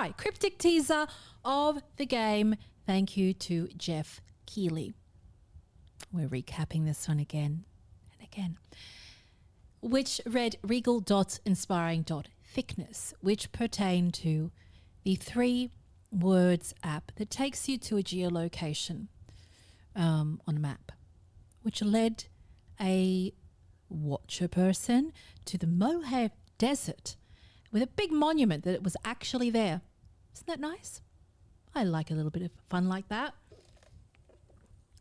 All right, cryptic teaser of the game. Thank you to Geoff KEIGHLEY. We're recapping this one again and again. Which read regal.inspiring.thickness, which pertain to the 3 words app that takes you to a geolocation on a map, which led a watcher person to the Moab Desert with a big monument that it was actually there. Isn't that nice? I like a little bit of fun like that.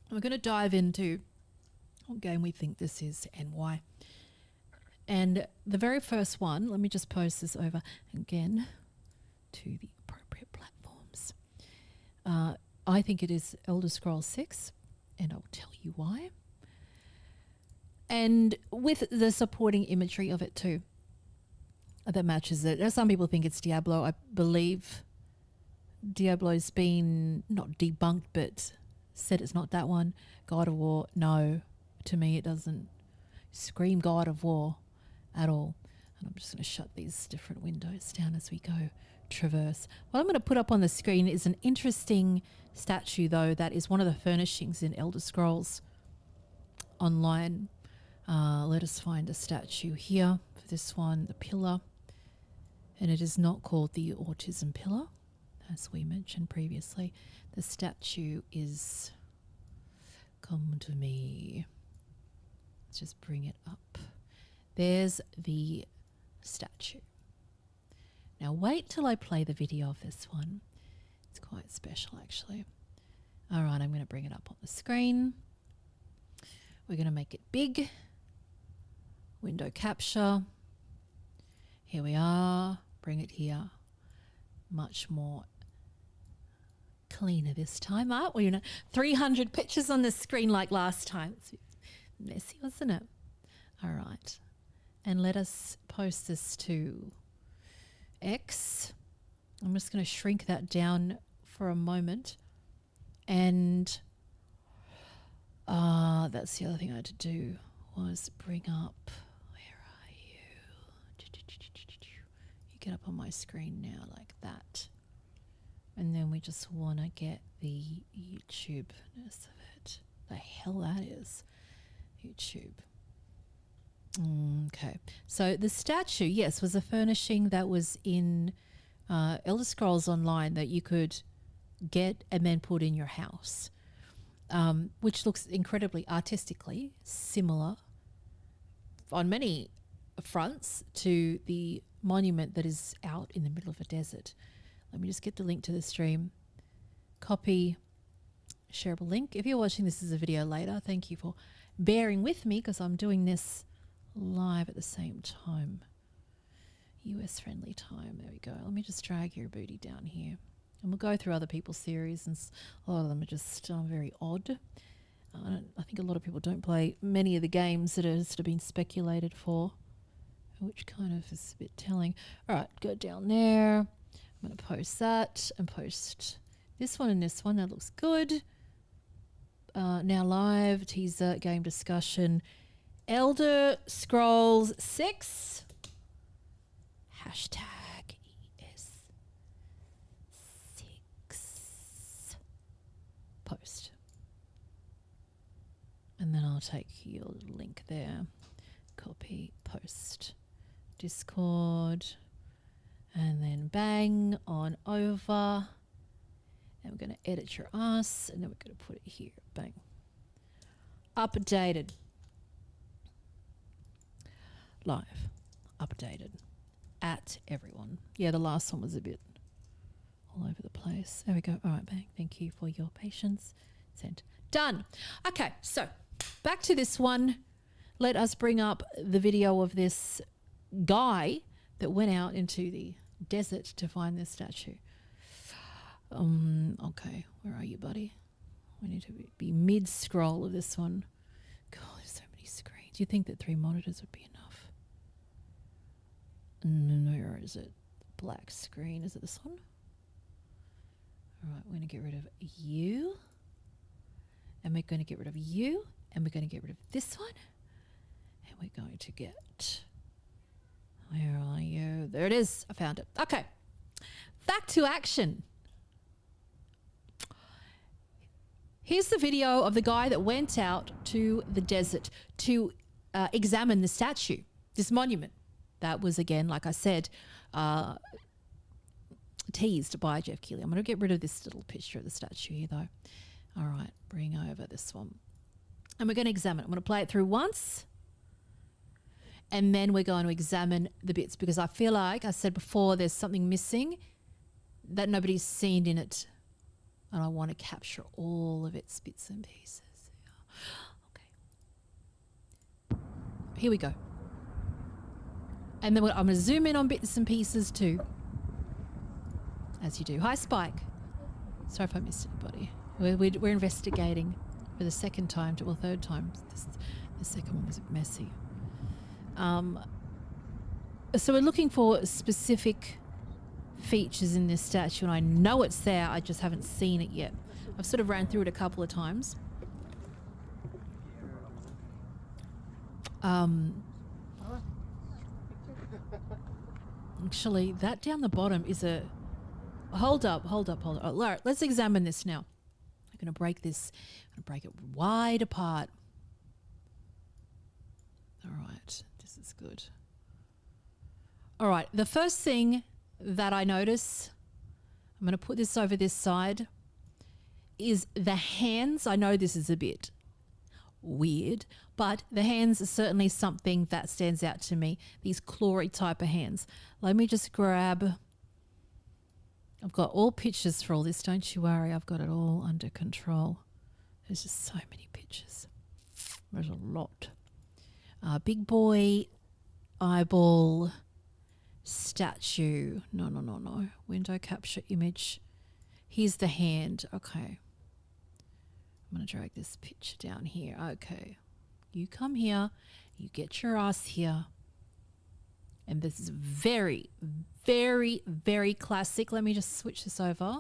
We're going to dive into what game we think this is and why. And the very first one, let me just post this over again to the appropriate platforms. I think it is Elder Scrolls 6, and I'll tell you why. And with the supporting imagery of it too, that matches it. Some people think it's Diablo. I believe Diablo's been not debunked, but said it's not that one. God of War, no. To me, it doesn't scream God of War at all. And I'm just going to shut these different windows down as we go traverse. What I'm going to put up on the screen is an interesting statue, though, that is one of the furnishings in Elder Scrolls Online. Let us find a statue here for this one, the pillar. And it is not called the autism pillar, as we mentioned previously. The statue is, come to me. Let's just bring it up. There's the statue. Now wait till I play the video of this one. It's quite special, actually. All right, I'm going to bring it up on the screen. We're going to make it big. Window capture. Here we are. Bring it here. Much more cleaner this time, aren't we? 300 pictures on the screen like last time. It's messy, wasn't it? All right. And let us post this to X. I'm just going to shrink that down for a moment. And that's the other thing I had to do was bring up, where are you? You get up on my screen now like that. And then we just want to get the YouTube-ness of it. The hell that is. YouTube. Okay. So the statue, yes, was a furnishing that was in Elder Scrolls Online that you could get and then put in your house, which looks incredibly artistically similar on many fronts to the monument that is out in the middle of a desert. Let me just get the link to the stream. Copy, shareable link. If you're watching this as a video later, thank you for bearing with me because I'm doing this live at the same time. US friendly time. There we go. Let me just drag your booty down here. And we'll go through other people's series, and a lot of them are just very odd. I think a lot of people don't play many of the games that have been speculated for, which kind of is a bit telling. All right, go down there. I'm going to post that and post this one and this one. That looks good. Now live, teaser, game discussion. Elder Scrolls 6. Hashtag ES6. Post. And then I'll take your link there. Copy, post. Discord. And then bang on over. And we're going to edit your ass. And then we're going to put it here. Bang. Updated. Live. Updated. At everyone. Yeah, the last one was a bit all over the place. There we go. All right, bang. Thank you for your patience. Sent. Done. Okay, so back to this one. Let us bring up the video of this guy that went out into the desert to find this statue. Okay, where are you, buddy? We need to be mid-scroll of this one. God, there's so many screens. You'd think that 3 monitors would be enough. No, where is it? Black screen. Is it this one? All right, we're going to get rid of you. And we're going to get rid of you. And we're going to get rid of this one. And we're going to get... Where are you? There it is. I found it. Okay. Back to action. Here's the video of the guy that went out to the desert to examine the statue, this monument. That was, again, like I said, teased by Geoff Keighley. I'm going to get rid of this little picture of the statue here, though. All right, bring over this one. And we're going to examine it. I'm going to play it through once. And then we're going to examine the bits because I feel like, I said before, there's something missing that nobody's seen in it. And I want to capture all of its bits and pieces. Okay. Here we go. And then I'm going to zoom in on bits and pieces too. As you do. Hi, Spike. Sorry if I missed anybody. We're investigating for the second time, or third time. The second one was a bit messy. So we're looking for specific features in this statue, and I know it's there. I just haven't seen it yet. I've sort of ran through it a couple of times. Actually, that down the bottom is a... Hold up. All right, let's examine this now. I'm going to break this. I'm going to break it wide apart. All right, this is good. All right, the first thing that I notice, I'm going to put this over this side, is the hands. I know this is a bit weird, but the hands are certainly something that stands out to me. These clawy type of hands. Let me just grab... I've got all pictures for all this, don't you worry. I've got it all under control. There's just so many pictures. There's a lot. Big boy, eyeball, statue. No. Window capture image. Here's the hand. Okay. I'm going to drag this picture down here. Okay. You come here. You get your ass here. And this is very, very, very classic. Let me just switch this over.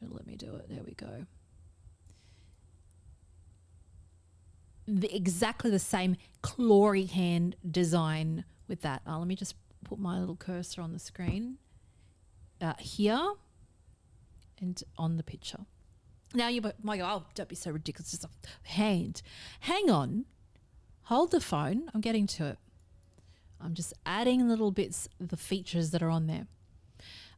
Let me do it. There we go. Exactly the same clawy hand design with that. Let me just put my little cursor on the screen here and on the picture. Now you might go, oh, don't be so ridiculous. It's just a hand. Hang on. Hold the phone. I'm getting to it. I'm just adding little bits, the features that are on there.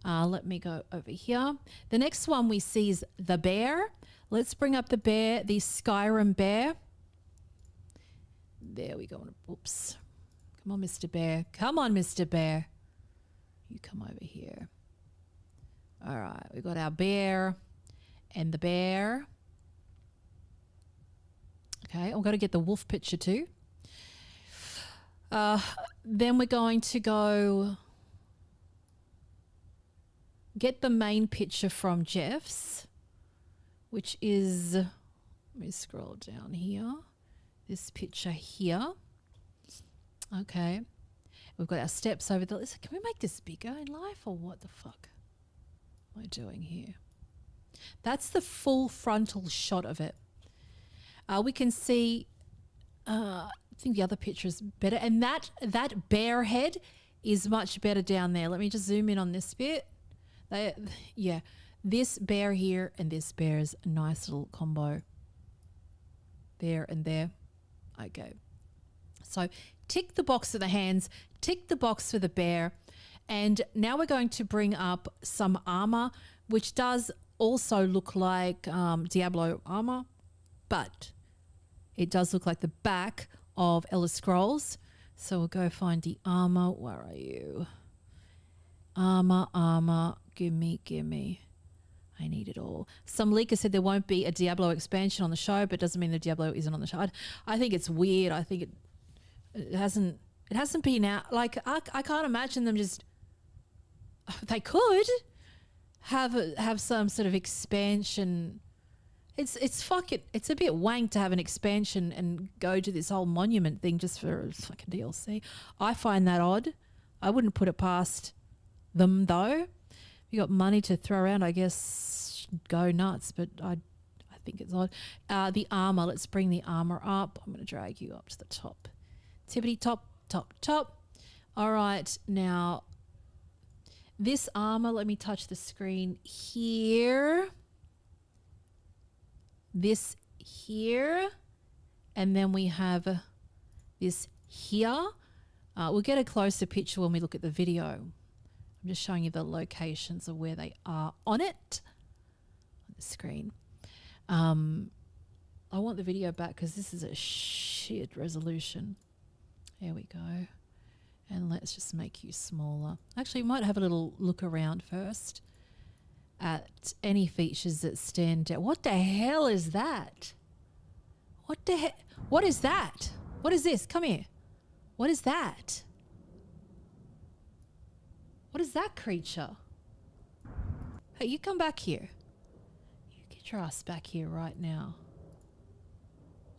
Let me go over here. The next one we see is the bear. Let's bring up the bear, the Skyrim bear. There we go. Oops. Come on, Mr. Bear. Come on, Mr. Bear. You come over here. All right. We got our bear and the bear. Okay. I'm going to get the wolf picture too. Then we're going to go get the main picture from Geoff's, which is, let me scroll down here, this picture here. Okay. We've got our steps over there. Can we make this bigger in life or what the fuck am I doing here? That's the full frontal shot of it. We can see... I think the other picture is better. And that bear head is much better down there. Let me just zoom in on this bit. Yeah, this bear here and this bear is a nice little combo. There and there. Okay. So tick the box for the hands, tick the box for the bear. And now we're going to bring up some armor, which does also look like Diablo armor, but it does look like the back of Elder Scrolls. So we'll go find the armor. Where are you? Armor. Gimme. I need it all. Some leaker said there won't be a Diablo expansion on the show, but doesn't mean the Diablo isn't on the show. I think it's weird. I think it hasn't been out. Like I can't imagine them just... They could have some sort of expansion. It's a bit wank to have an expansion and go to this whole monument thing just for fucking DLC. I find that odd. I wouldn't put it past them though. If you got money to throw around, I guess go nuts, but I think it's odd. The armor, let's bring the armor up. I'm going to drag you up to the top. Tippity top. All right, now This armor, let me touch the screen here. This here. And then we have this here. We'll get a closer picture when we look at the video. I'm just showing you the locations of where they are on it, on the screen. I want the video back because this is a shit resolution. There we go. And let's just make you smaller. Actually, we might have a little look around first at any features that stand out. What the hell is that? What the heck? What is that? What is this? Come here. What is that? What is that creature? Hey, you come back here. You get your ass back here right now.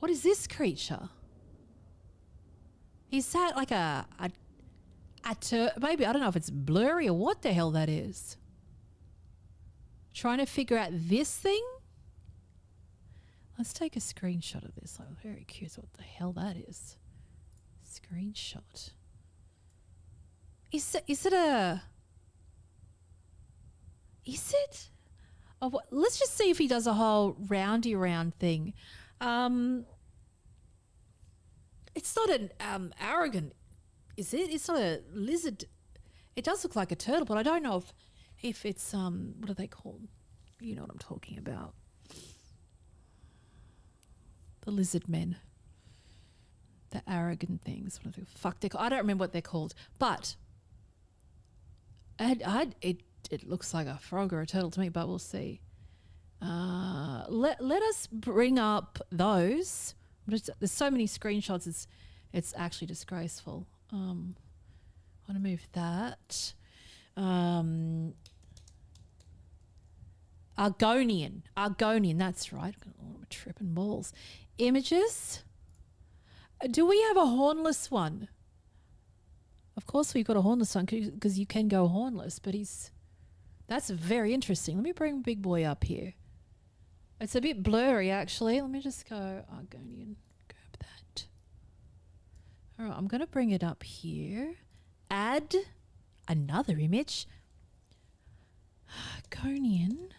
What is this creature? Is that like maybe, I don't know if it's blurry or what the hell that is. Trying to figure out this thing? Let's take a screenshot of this. I'm very curious what the hell that is. Screenshot. Is it? Oh, let's just see if he does a whole roundy round thing. It's not an arrogant, is it? It's not a lizard. It does look like a turtle, but I don't know if it's what are they called? You know what I'm talking about. The lizard men. The arrogant things. What are they? Fuck, I don't remember what they're called. But it looks like a frog or a turtle to me, but we'll see. Let us bring up those. There's so many screenshots. It's actually disgraceful. I want to move that. Argonian. That's right. I'm tripping balls. Images. Do we have a hornless one? Of course we've got a hornless one because you can go hornless, but that's very interesting. Let me bring Big Boy up here. It's a bit blurry actually. Let me just go Argonian. Grab that. All right, I'm going to bring it up here. Add another image. Argonian.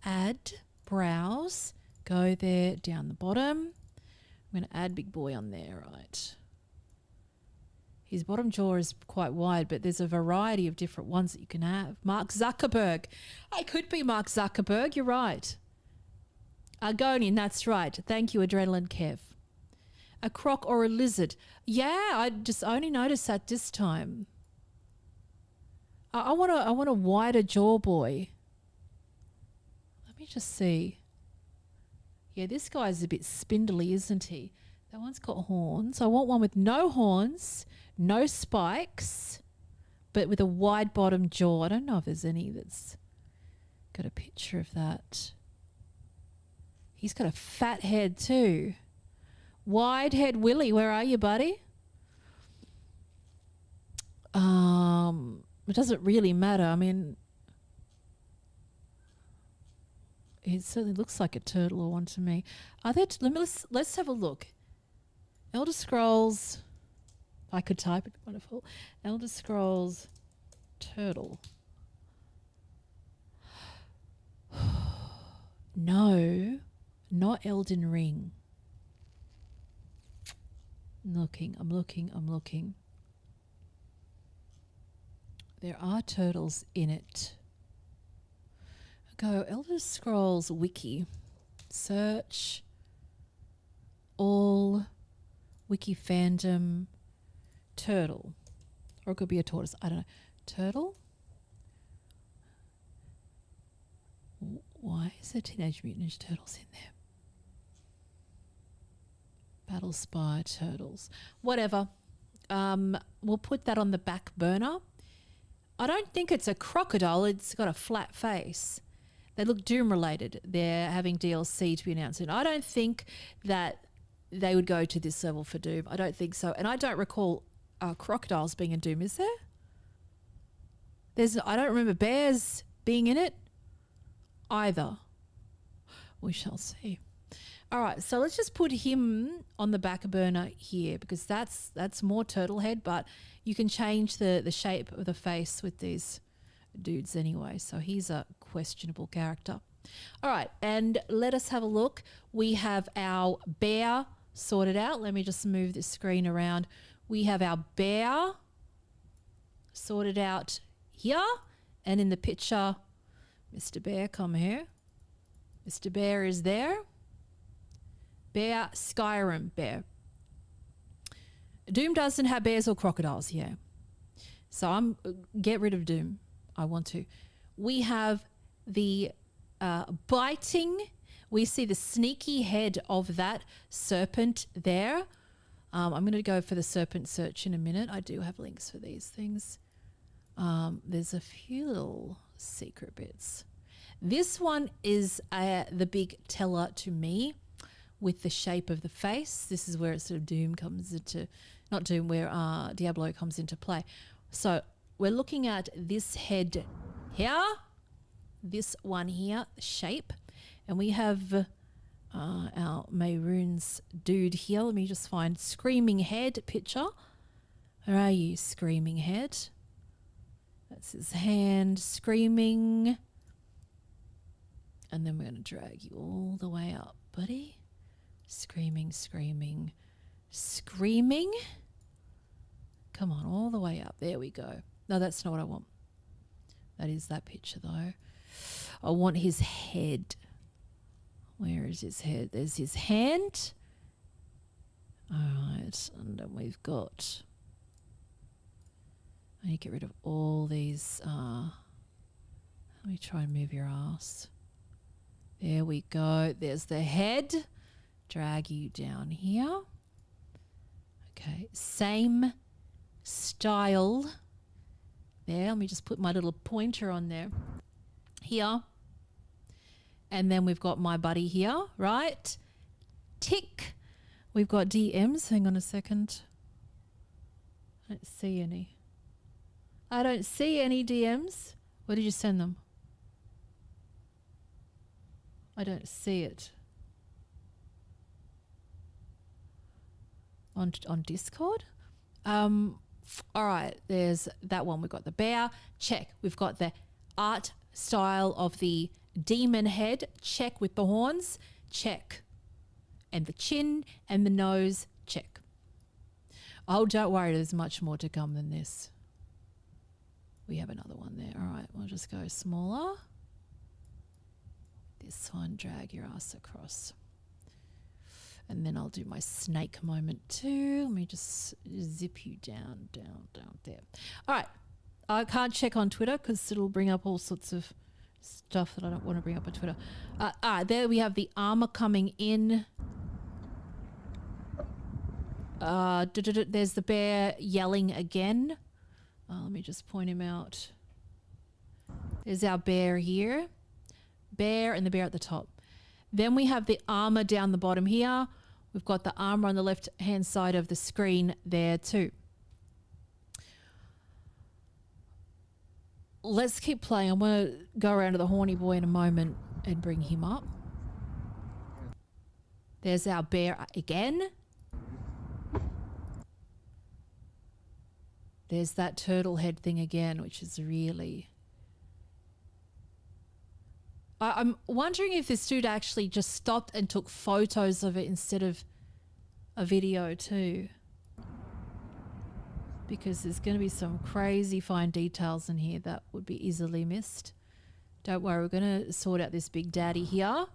Add. Browse. Go there down the bottom. I'm going to add Big Boy on there, right? His bottom jaw is quite wide, but there's a variety of different ones that you can have. Mark Zuckerberg. I could be Mark Zuckerberg. You're right. Argonian, that's right. Thank you, Adrenaline Kev. A croc or a lizard. Yeah, I just only noticed that this time. I want a wider jaw boy. Let me just see. Yeah, this guy's a bit spindly, isn't he? That one's got horns. I want one with no horns, no spikes, but with a wide bottom jaw. I don't know if there's any that's got a picture of that. He's got a fat head too. Wide head Willie, where are you, buddy? It doesn't really matter. I mean, it certainly looks like a turtle or one to me. Are there? Let's have a look. Elder Scrolls. I could type it. Wonderful. Elder Scrolls turtle. No, not Elden Ring. I'm looking. There are turtles in it. Go Elder Scrolls Wiki. Search. All Wiki fandom. Turtle. Or it could be a tortoise. I don't know. Turtle? Why is there Teenage Mutant Ninja Turtles in there? Battle Spy Turtles. Whatever. We'll put that on the back burner. I don't think it's a crocodile. It's got a flat face. They look Doom related. They're having DLC to be announced. And I don't think that they would go to this level for Doom. I don't think so. And I don't recall crocodiles being in Doom, is there? I don't remember bears being in it either. We shall see. All right, so let's just put him on the back burner here because that's more turtle head, but you can change the shape of the face with these dudes anyway. So he's a questionable character. All right, and let us have a look. We have our bear sorted out. Let me just move this screen around. We have our bear sorted out here, and in the picture, Mr. Bear, come here. Mr. Bear is there. Bear, Skyrim bear. Doom doesn't have bears or crocodiles here. So I'm get rid of Doom. I want to. We have the biting. We see the sneaky head of that serpent there. I'm going to go for the serpent search in a minute. I do have links for these things. There's a few little secret bits. This one is the big teller to me with the shape of the face. This is where it sort of Doom comes into, not Doom, where Diablo comes into play. So we're looking at this head here, this one here, shape, and we have our Mayroon's dude here. Let me just find Screaming Head picture. Where are you, Screaming Head? That's his hand, screaming. And then we're going to drag you all the way up, buddy. Screaming, screaming, screaming. Come on, all the way up. There we go. No, that's not what I want. That is that picture, though. I want his head. Where is his head? There's his hand. All right, and then we've got... I need to get rid of all these. Let me try and move your ass. There we go. There's the head. Drag you down here. Okay, same style. There, let me just put my little pointer on there. Here. And then we've got my buddy here, right? Tick. We've got DMs. Hang on a second. I don't see any. I don't see any DMs. Where did you send them? I don't see it. On Discord? All right, there's that one. We've got the bear. Check. We've got the art style of the demon head. Check with the horns. Check. And the chin and the nose. Check. Oh, don't worry. There's much more to come than this. We have another one there. All right, we'll just go smaller. This one, drag your ass across. And then I'll do my snake moment too. Let me just zip you down there. All right. I can't check on Twitter because it'll bring up all sorts of stuff that I don't want to bring up on Twitter. There we have the armor coming in. There's the bear yelling again. Let me just point him out. There's our bear here. Bear and the bear at the top. Then we have the armor down the bottom here. We've got the armor on the left-hand side of the screen there too. Let's keep playing. I'm going to go around to the horny boy in a moment and bring him up. There's our bear again. There's that turtle head thing again, which is really... I'm wondering if this dude actually just stopped and took photos of it instead of a video too. Because there's going to be some crazy fine details in here that would be easily missed. Don't worry, we're going to sort out this big daddy here.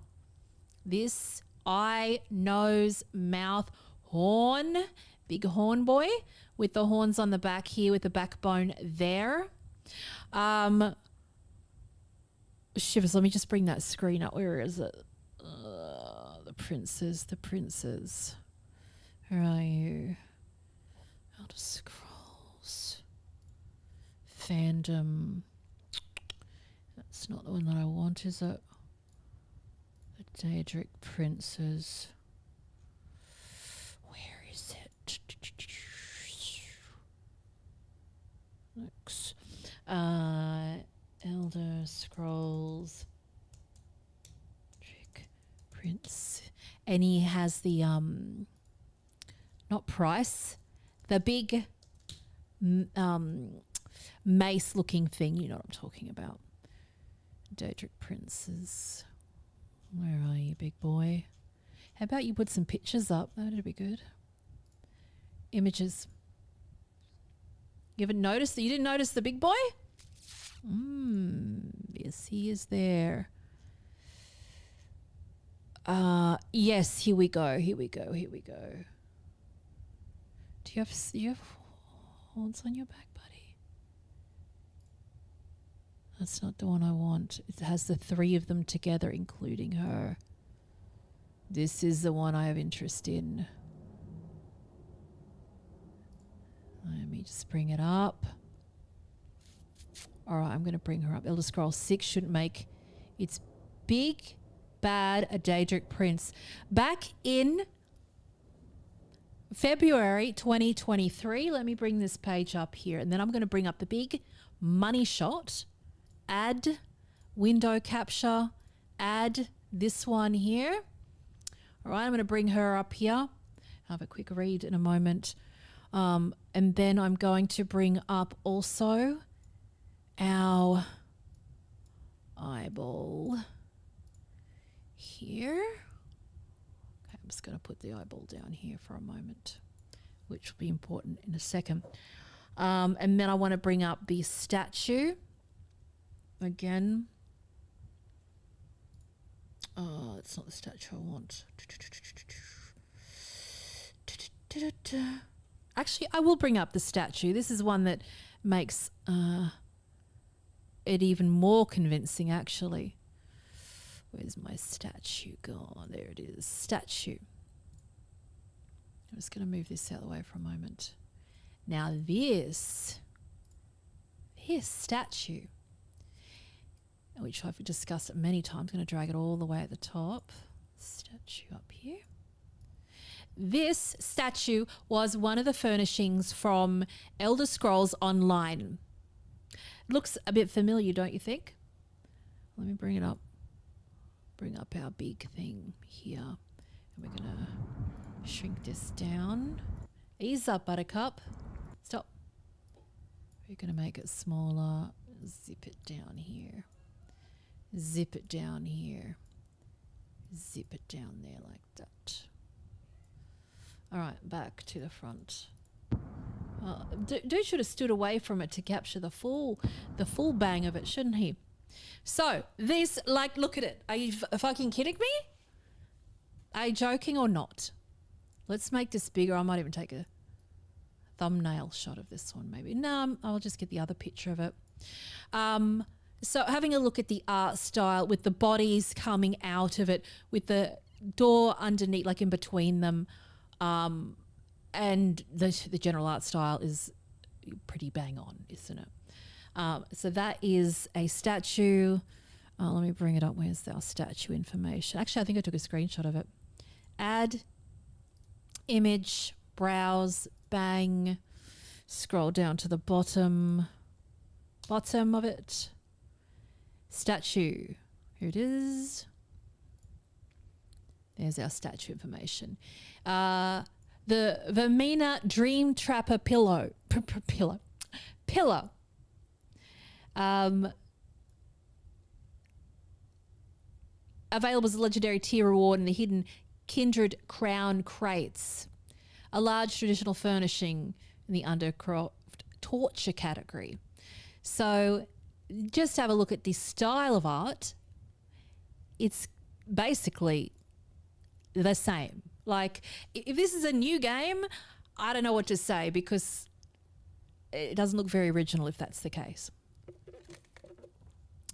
This eye, nose, mouth, horn. Big horn boy with the horns on the back here with the backbone there. Shivers, let me just bring that screen up. Where is it? The princes. Where are you? Elder Scrolls. Fandom. That's not the one that I want, is it? The Daedric Princes. Where is it? Looks. Elder Scrolls. Prince. and he has the not price, the big mace looking thing. You know what I'm talking about. Daedric Princes. Where are you, big boy? How about you put some pictures up? That'd be good. Images. You haven't noticed that? You didn't notice the big boy? Yes, he is there. Yes, here we go. Here we go. Here we go. Do you have horns on your back, buddy? That's not the one I want. It has the three of them together, including her. This is the one I have interest in. Let me just bring it up. All right, I'm going to bring her up. Elder Scrolls 6 shouldn't make its big, bad a Daedric Prince. Back in February 2023, let me bring this page up here, and then I'm going to bring up the big money shot. Add window capture. Add this one here. All right, I'm going to bring her up here. I'll have a quick read in a moment. And then I'm going to bring up also our eyeball here. Okay, I'm just going to put the eyeball down here for a moment, which will be important in a second. And then I want to bring up the statue again. Oh, it's not the statue I want. Actually, I will bring up the statue. This is one that makes it even more convincing, actually. Where's my statue gone? There it is. Statue. I'm just going to move this out of the way for a moment. Now this statue, which I've discussed it many times, I'm going to drag it all the way at the top. Statue up here. This statue was one of the furnishings from Elder Scrolls Online. Looks a bit familiar, don't you think? Let me bring it up. Bring up our big thing here. And we're going to shrink this down. Ease up, Buttercup. Stop. We're going to make it smaller. Zip it down here. Zip it down here. Zip it down there like that. All right, back to the front. Dude should have stood away from it to capture the full bang of it, shouldn't he? So this, like, look at it. Are you fucking kidding me? Are you joking or not? Let's make this bigger. I might even take a thumbnail shot of this one, maybe. No, I'll just get the other picture of it. So having a look at the art style with the bodies coming out of it, with the door underneath, like in between them. And the general art style is pretty bang on, isn't it? So that is a statue. Let me bring it up. Where's our statue information? Actually, I think I took a screenshot of it. Add, image, browse, bang, scroll down to the bottom of it. Statue. Here it is. There's our statue information. The Vermina Dream Trapper pillow. Pillow. Available as a legendary tier reward in the hidden Kindred Crown crates. A large traditional furnishing in the Undercroft torture category. So just have a look at this style of art. It's basically the same. Like, if this is a new game, I don't know what to say, because it doesn't look very original if that's the case.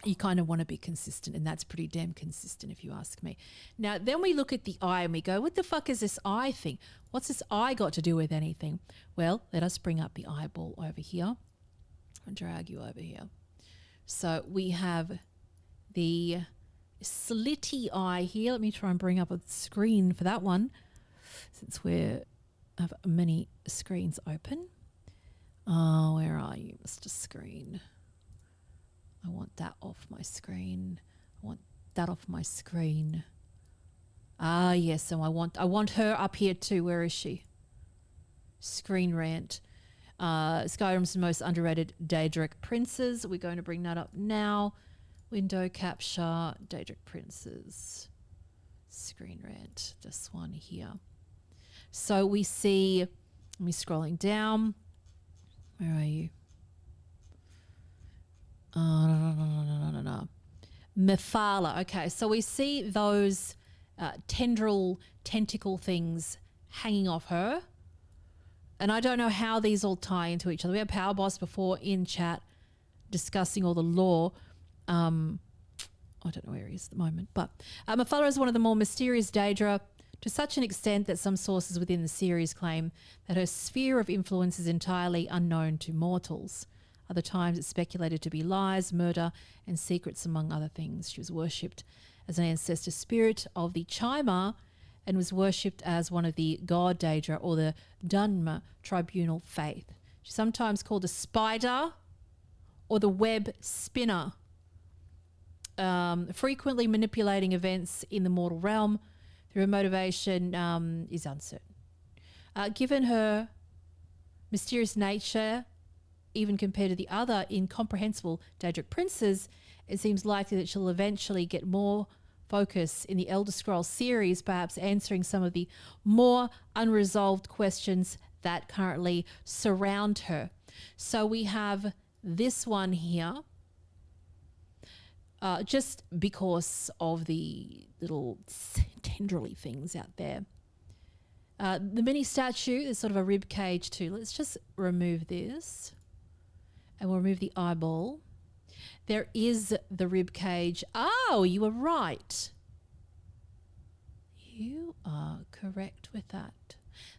You kind of want to be consistent, and that's pretty damn consistent if you ask me. Now, then we look at the eye and we go, what the fuck is this eye thing? What's this eye got to do with anything? Well, let us bring up the eyeball over here and drag you over here. So we have the slitty eye here. Let me try and bring up a screen for that one, since we have many screens open. Oh, where are you, Mr. Screen? I want that off my screen. I want that off my screen. Ah, yes, and I want her up here too. Where is she? Screen Rant. Skyrim's most underrated Daedric princes. We're going to bring that up now. Window capture, Daedric princes. Screen Rant. This one here. So we see, let me scrolling down. Where are you? No. Mephala. Okay, so we see those tentacle things hanging off her. And I don't know how these all tie into each other. We had Power Boss before in chat discussing all the lore. I don't know where he is at the moment. But Mephala is one of the more mysterious Daedra, to such an extent that some sources within the series claim that her sphere of influence is entirely unknown to mortals. Other times it's speculated to be lies, murder, and secrets, among other things. She was worshipped as an ancestor spirit of the Chimer, and was worshipped as one of the god Daedra, or the Dunmer tribunal faith. She's sometimes called a spider or the web spinner, frequently manipulating events in the mortal realm. Her motivation is uncertain. Given her mysterious nature, even compared to the other incomprehensible Daedric princes, it seems likely that she'll eventually get more focus in the Elder Scrolls series, perhaps answering some of the more unresolved questions that currently surround her. So we have this one here, just because of the little tendrily things out there. The mini statue is sort of a rib cage too. Let's just remove this, and we'll remove the eyeball. There is the rib cage. Oh, you were right. You are correct with that.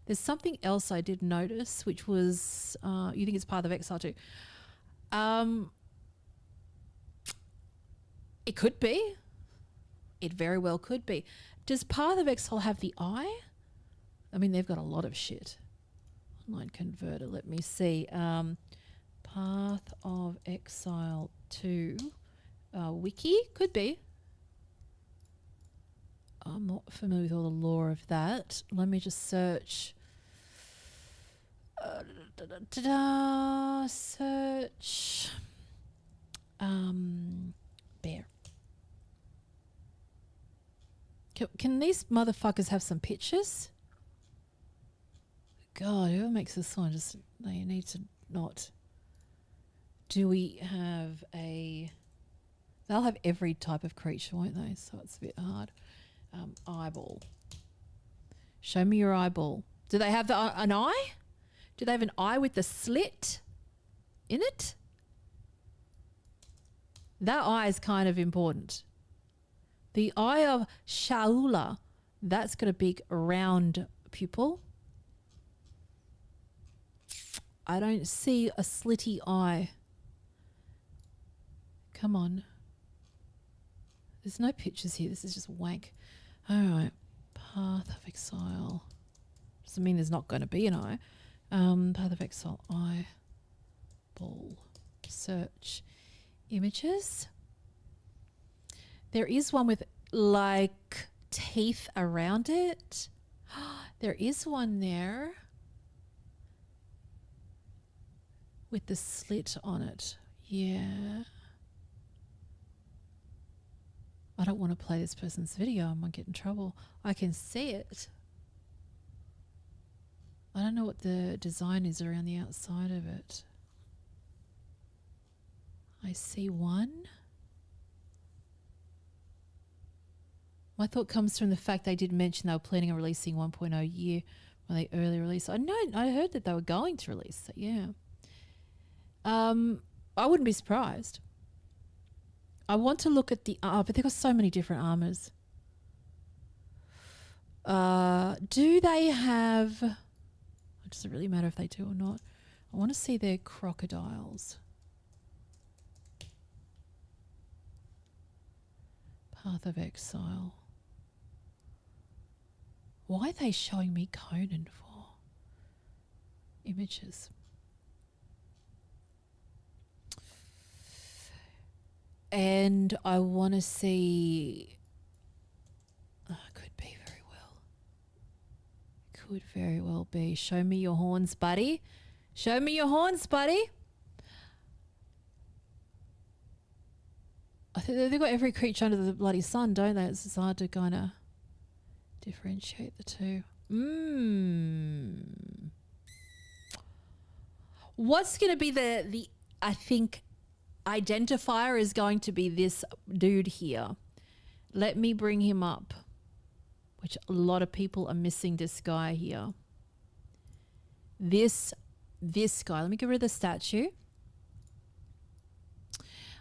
There's something else I did notice, which was, you think it's Path of Exile too. It could be. It very well could be. Does Path of Exile have the eye? I mean, they've got a lot of shit. Online converter, let me see. Path of Exile 2 wiki, could be. I'm not familiar with all the lore of that. Let me just search. Search. Bear. Can these motherfuckers have some pictures? God, whoever makes this one, just they need to not. Do we have a... They'll have every type of creature, won't they? So it's a bit hard. Eyeball. Show me your eyeball. Do they have an eye? Do they have an eye with the slit in it? That eye is kind of important. The eye of Shaula, that's got a big round pupil. I don't see a slitty eye. Come on. There's no pictures here. This is just wank. All right. Path of Exile. Doesn't mean there's not going to be an eye. Path of Exile. Eye. Ball. Search. Images. There is one with like teeth around it. There is one there with the slit on it. Yeah. I don't want to play this person's video. I might get in trouble. I can see it. I don't know what the design is around the outside of it. I see one. My thought comes from the fact they did mention they were planning on releasing 1.0 year when they early released. I know, I heard that they were going to release it, yeah. I wouldn't be surprised. I want to look at the but they've got so many different armors. Do they have... Does it really matter if they do or not? I want to see their crocodiles. Path of Exile. Why are they showing me Conan for? Images. And I want to see... could be very Could very well be. Show me your horns, buddy. Show me your horns, buddy. I think they've got every creature under the bloody sun, don't they? It's hard to kind of differentiate the two. What's going to be the I think identifier is going to be this dude here. Let me bring him up, which a lot of people are missing this guy here. This guy. Let me get rid of the statue.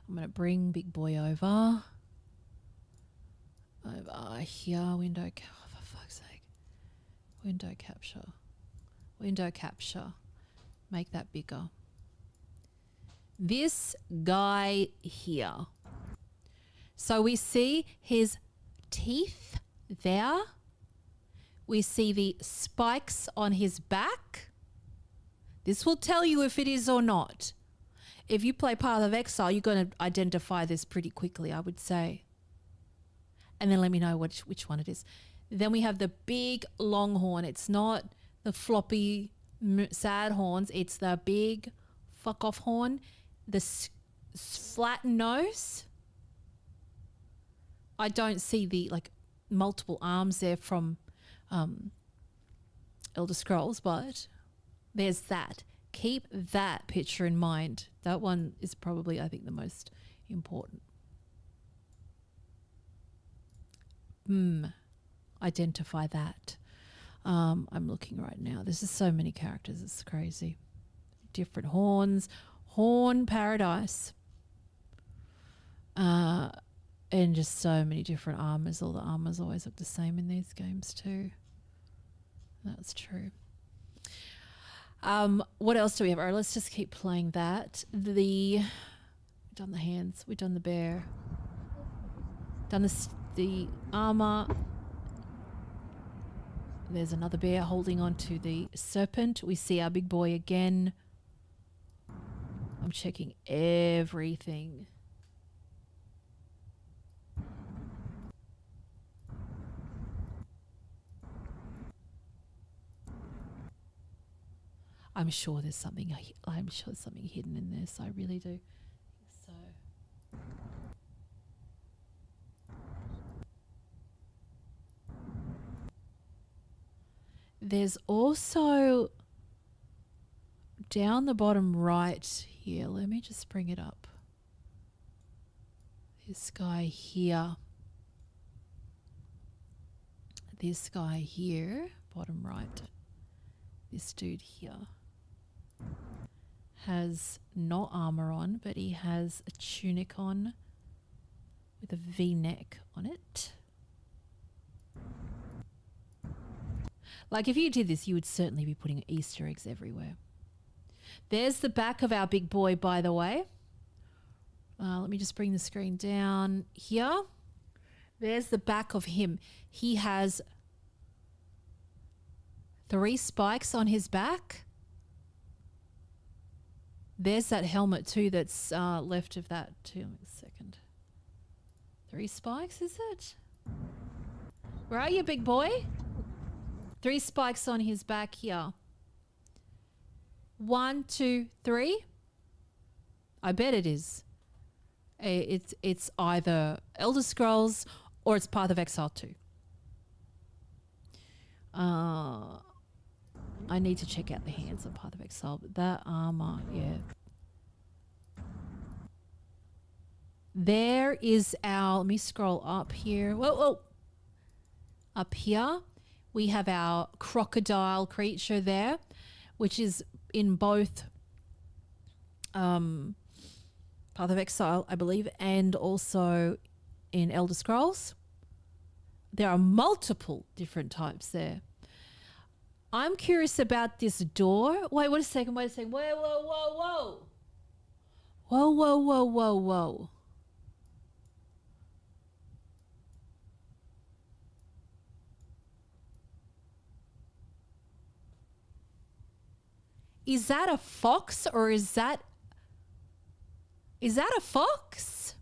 I'm going to bring big boy over here. Window, for fuck's sake. Window capture. Make that bigger. This guy here. So we see his teeth there. We see the spikes on his back. This will tell you if it is or not. If you play Path of Exile, you're going to identify this pretty quickly, I would say. And then let me know which one it is. Then we have the big long horn. It's not the floppy sad horns. It's the big fuck off horn. The flat nose. I don't see the multiple arms there from Elder Scrolls, but there's that. Keep that picture in mind. That one is probably, I think, the most important. Identify that. I'm looking right now. There's just so many characters. It's crazy. Different horns. Horn paradise. And just so many different armors. All the armors always look the same in these games too. That's true. What else do we have? All right, let's just keep playing that. We've done the hands. We've done the bear. Done the armor. There's another bear holding on to the serpent. We see our big boy again. I'm checking everything. I'm sure there's something hidden in this. I really do think so. There's also down the bottom right here. Let me just bring it up. This guy here. This guy here, bottom right. This dude here has no armor on, but he has a tunic on with a V-neck on it. Like if you did this, you would certainly be putting Easter eggs everywhere. There's the back of our big boy, by the way. Let me just bring the screen down here. There's the back of him. He has 3 spikes on his back. There's that helmet too that's left of that too. Let me a second. 3 spikes, is it? Where are you, big boy? 3 spikes on his back here. 1, 2, 3. I bet it is. It's either Elder Scrolls or it's Path of Exile 2. I need to check out the hands of Path of Exile, but that armor, yeah. There is our, let me scroll up here. Whoa. Up here, we have our crocodile creature there, which is in both Path of Exile, I believe, and also in Elder Scrolls. There are multiple different types there. I'm curious about this door. Wait a second. Whoa. Whoa. Is that a fox or is that a fox?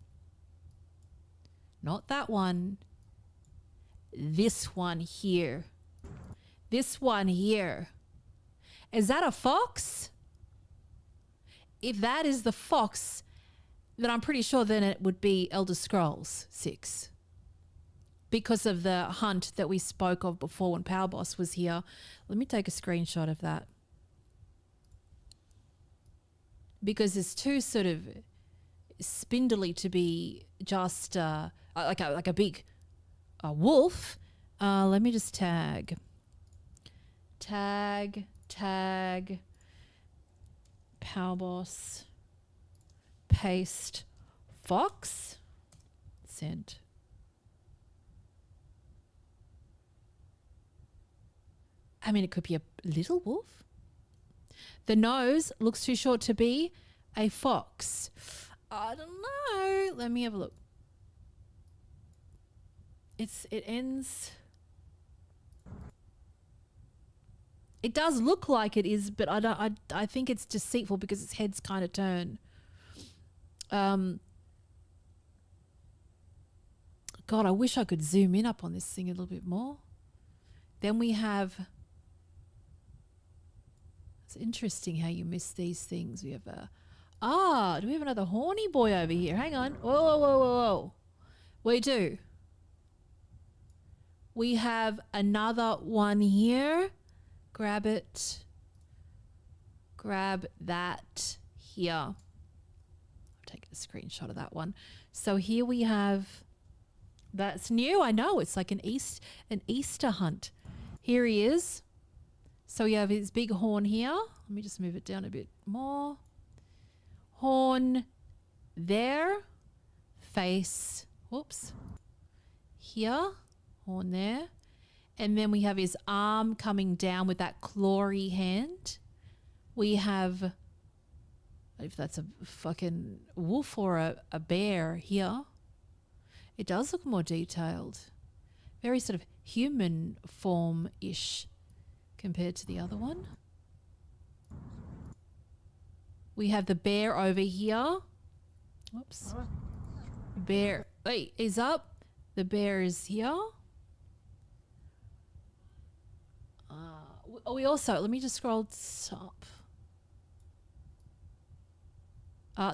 Not that one. This one here. This one here. Is that a fox? If that is the fox, then I'm pretty sure then it would be Elder Scrolls 6. Because of the hunt that we spoke of before when Power Boss was here. Let me take a screenshot of that. Because it's too sort of spindly to be just like a big wolf. Let me just tag, Power Boss, paste, fox, send. I mean, it could be a little wolf. The nose looks too short to be a fox. I don't know. Let me have a look. It ends. It does look like it is, but I think it's deceitful because its head's kind of turn. God, I wish I could zoom in up on this thing a little bit more. Then we have. It's interesting how you miss these things. We have a. Do we have another horny boy over here? Hang on. Whoa. We do. We have another one here. Grab it. Grab that here. I'll take a screenshot of that one. So here we have. That's new. I know. It's like an Easter hunt. Here he is. So we have his big horn here. Let me just move it down a bit more. Horn there. Face. Whoops. Here. Horn there. And then we have his arm coming down with that clawy hand. We have, if that's a fucking wolf or a bear here. It does look more detailed. Very sort of human form-ish compared to the other one. We have the bear over here. Whoops. Bear. Wait, is up. The bear is here. We also, let me just scroll up.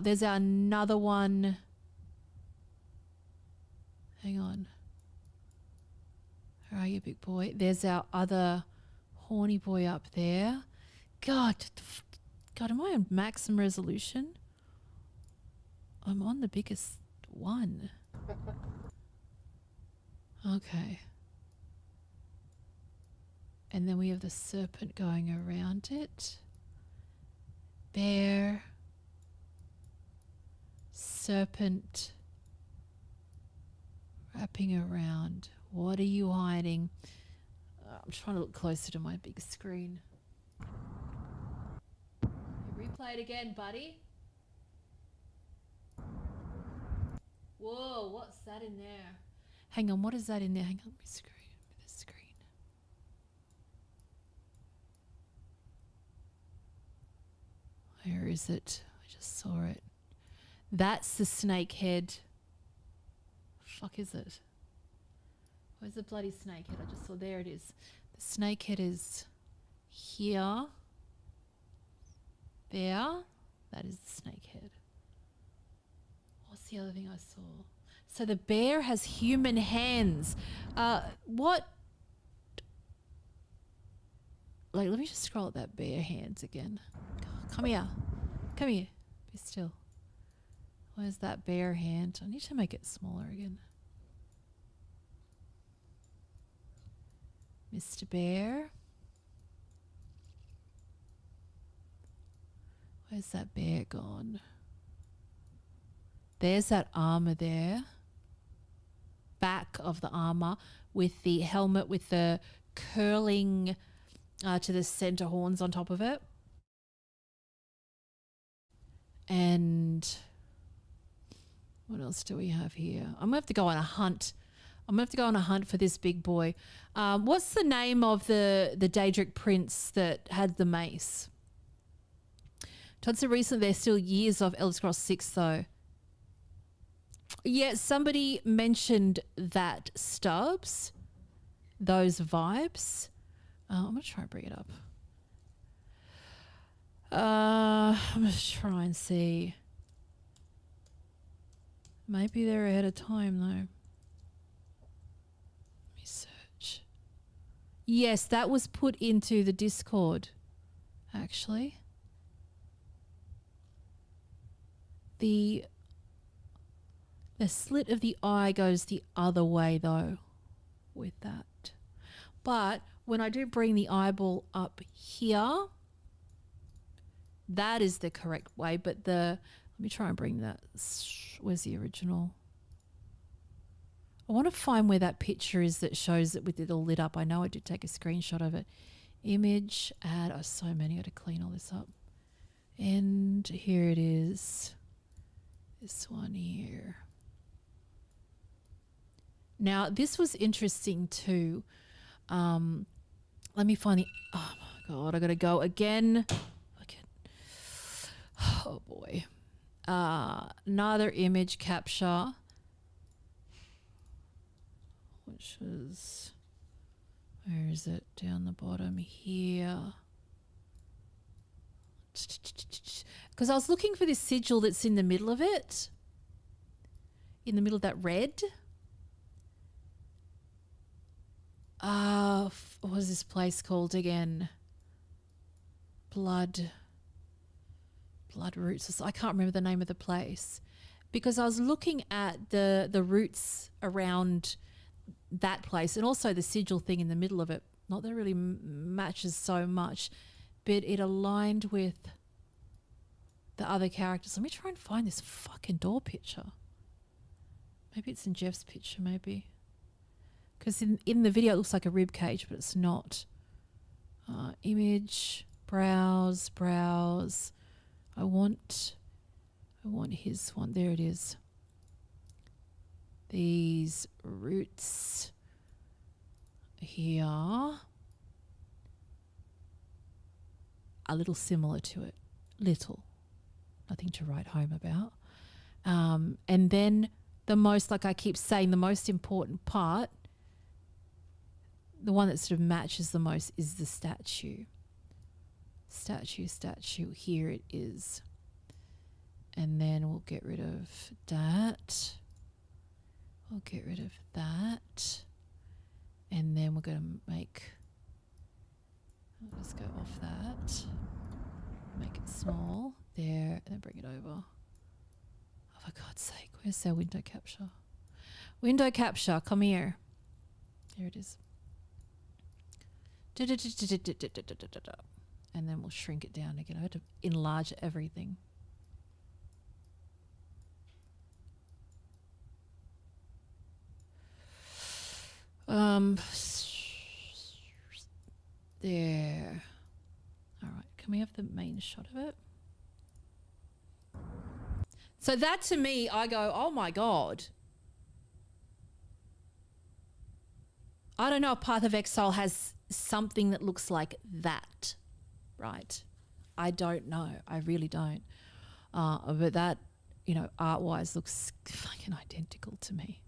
There's another one. Hang on. Where are you, big boy? There's our other horny boy up there. God, am I on maximum resolution? I'm on the biggest one. Okay. And then we have the serpent going around it. Bear. Serpent. Wrapping around. What are you hiding? I'm trying to look closer to my big screen. Replay it again, buddy. Whoa, what's that in there? Hang on, what is that in there? Hang on, let me screen. The screen. Where is it? I just saw it. That's the snake head. Fuck is it? Where's the bloody snake head? I just saw, there it is. The snake head is here. There. That is the snake head. What's the other thing I saw? So the bear has human hands. What? Like, let me just scroll at that bear hands again. Come here. Come here. Be still. Where's that bear hand? I need to make it smaller again. Mr. Bear. Where's that bear gone? There's that armor there. Back of the armor with the helmet with the curling to the center horns on top of it. And what else do we have here? I'm going to have to go on a hunt. I'm going to have to go on a hunt for this big boy. What's the name of the Daedric prince that had the mace? Todd said recently there's still years of Elder Scrolls 6 though. Yeah, somebody mentioned that, Stubbs. Those vibes. I'm going to try and bring it up. I'm going to try and see. Maybe they're ahead of time though. Let me search. Yes, that was put into the Discord, actually. The slit of the eye goes the other way though with that. But when I do bring the eyeball up here, that is the correct way. But let me try and bring that. Where's the original? I want to find where that picture is that shows it with it all lit up. I know I did take a screenshot of it. Image, add. Oh, so many. I got to clean all this up. And here it is. This one here. Now, this was interesting too. Let me find the... Oh, my God. I got to go again. Oh, boy. Another image capture, which is... Where is it? Down the bottom here. Because I was looking for this sigil that's in the middle of it. In the middle of that red. What is this place called again? Blood Roots. I can't remember the name of the place. Because I was looking at the roots around that place and also the sigil thing in the middle of it. Not that it really matches so much, but it aligned with the other characters. Let me try and find this fucking door picture. Maybe it's in Jeff's picture, maybe. Because in the video it looks like a rib cage, but it's not. Image, browse. I want his one. There it is. These roots here are a little similar to it. Little. Nothing to write home about. And then the most, like I keep saying, the most important part, the one that sort of matches the most is the statue. Statue. Here it is. And then we'll get rid of that. We'll get rid of that. And then we're going to make... Let's go off that. Make it small. There. And then bring it over. Oh, for God's sake. Where's our window capture? Window capture. Come here. There it is. And then we'll shrink it down again. I had to enlarge everything. There. All right. Can we have the main shot of it? So that to me, I go, oh my God. I don't know if Path of Exile has something that looks like that, right? I don't know. I really don't. But that, you know, art-wise looks fucking identical to me.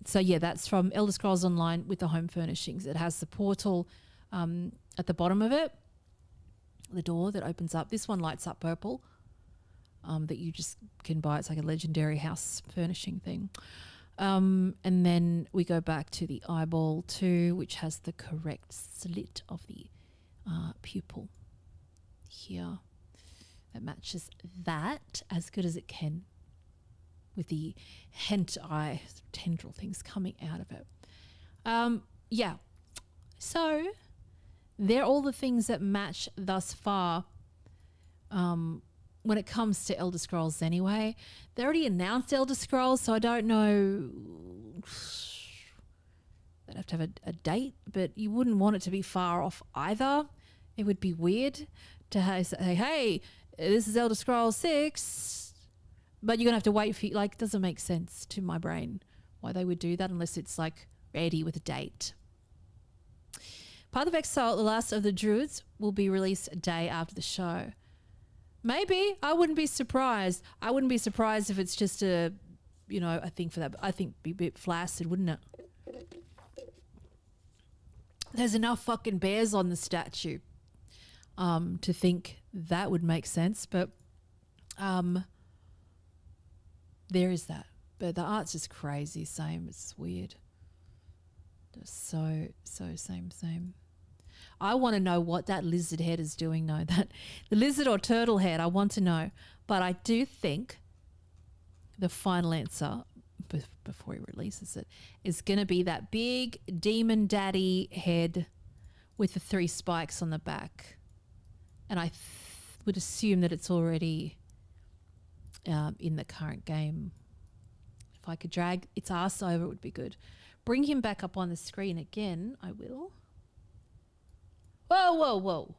So yeah, that's from Elder Scrolls Online with the home furnishings. It has the portal at the bottom of it, the door that opens up. This one lights up purple that you just can buy. It's like a legendary house furnishing thing. And then we go back to the eyeball too, which has the correct slit of the pupil here. That matches that as good as it can with the hent eye tendril things coming out of it. Yeah. So they're all the things that match thus far when it comes to Elder Scrolls anyway. They already announced Elder Scrolls, so I don't know. They'd have to have a date, but you wouldn't want it to be far off either. It would be weird to say, hey, this is Elder Scrolls 6, but you're going to have to wait for, like, it doesn't make sense to my brain why they would do that unless it's, like, ready with a date. Path of Exile, The Last of the Druids, will be released a day after the show. Maybe. I wouldn't be surprised. I wouldn't be surprised if it's just a, you know, a thing for that. But I think it'd be a bit flaccid, wouldn't it? There's enough fucking bears on the statue to think that would make sense. But there is that. But the art's just crazy. Same. It's weird. Just so same. I want to know what that lizard head is doing though. That the lizard or turtle head, I want to know. But I do think the final answer, before he releases it, is going to be that big demon daddy head with the 3 spikes on the back. And I would assume that it's already in the current game. If I could drag its ass over, it would be good. Bring him back up on the screen again. I will. Whoa, whoa, whoa.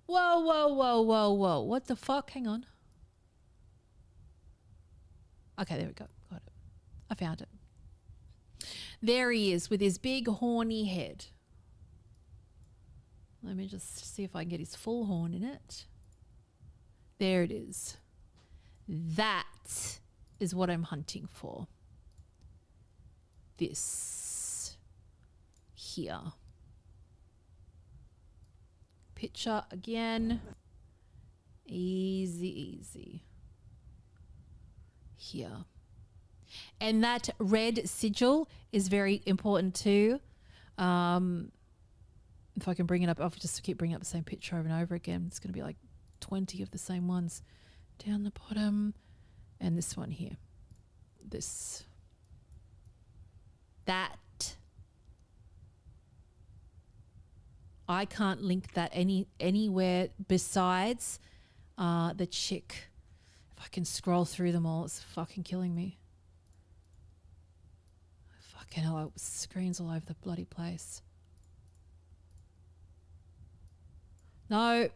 Whoa, whoa, whoa, whoa, whoa. What the fuck? Hang on. Okay, there we go. Got it. I found it. There he is with his big horny head. Let me just see if I can get his full horn in it. There it is. That is what I'm hunting for. This here. Picture again. Easy. Here. And that red sigil is very important too. If I can bring it up, I'll just keep bringing up the same picture over and over again. It's going to be like 20 of the same ones down the bottom. And this one here. That. I can't link that anywhere besides the chick. If I can scroll through them all, it's fucking killing me. Fucking hell, screens all over the bloody place. No.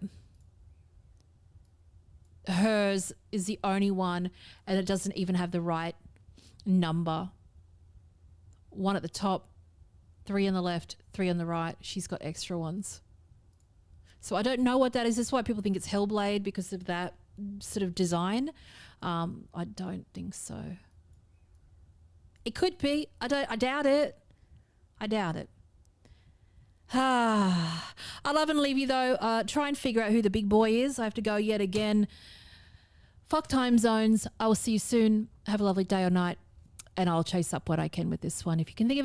Hers is the only one, and it doesn't even have the right number. 1 at the top, 3 on the left, 3 on the right. She's got extra ones. So I don't know what that is. That's why people think it's Hellblade, because of that sort of design. I don't think so. It could be. I doubt it. I doubt it. I love and leave you though. Try and figure out who the big boy is. I have to go yet again. Fuck time zones. I will see you soon. Have a lovely day or night, and I'll chase up what I can with this one. If you can think of